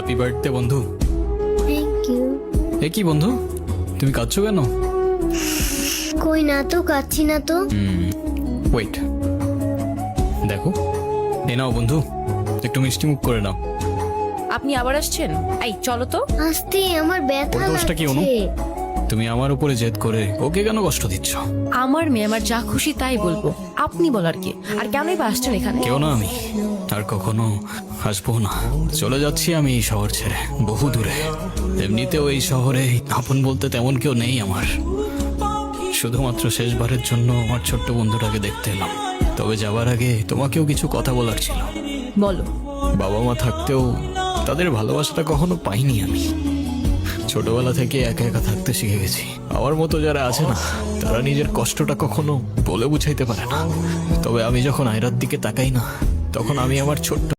Happy birthday বন্ধু। Thank you. এ কি বন্ধু, তুমি কাঁদছো কেন? কই না তো, কাচ্ছি না তো। ওয়েট, দেখো, এ নাও বন্ধু, একটু মিষ্টি মুখ করে নাও। আপনি আবার আসছেন? এই চলো তো। আস্তে, আমার ব্যথা ওর দোষটা কি অনু? লাগছে। তুমি আমার উপরে জেদ করে ওকে কেন কষ্ট দিচ্ছ? আমার মেয়ে আমার যা খুশি তাই বলবো, আপনি বলার কি? আর কেনই বা আসছেন এখানে? কেউ না আমি, আর কখনো আসবো না। চলে যাচ্ছি আমি এই শহর ছেড়ে, বহু দূরে। এমনিতেও এই শহরে আপন বলতে তেমন কেউ নেই আমার। শুধুমাত্র শেষবারের জন্য আমার ছোট্ট বন্ধুটাকে দেখতে এলাম। তবে যাবার আগে তোমাকেও কিছু কথা বলার ছিল। বলো। বাবা মা থাকতেও তাদের ভালোবাসাটা কখনো পাইনি আমি। ছোটবেলা থেকে একা একা থাকতে শিখে গেছি। আমার মতো যারা আছে না, তারা নিজের কষ্টটা কখনো বলে বুঝাইতে পারে না। তবে আমি যখন আয়রার দিকে তাকাই না, তখন আমি আমার ছোট্ট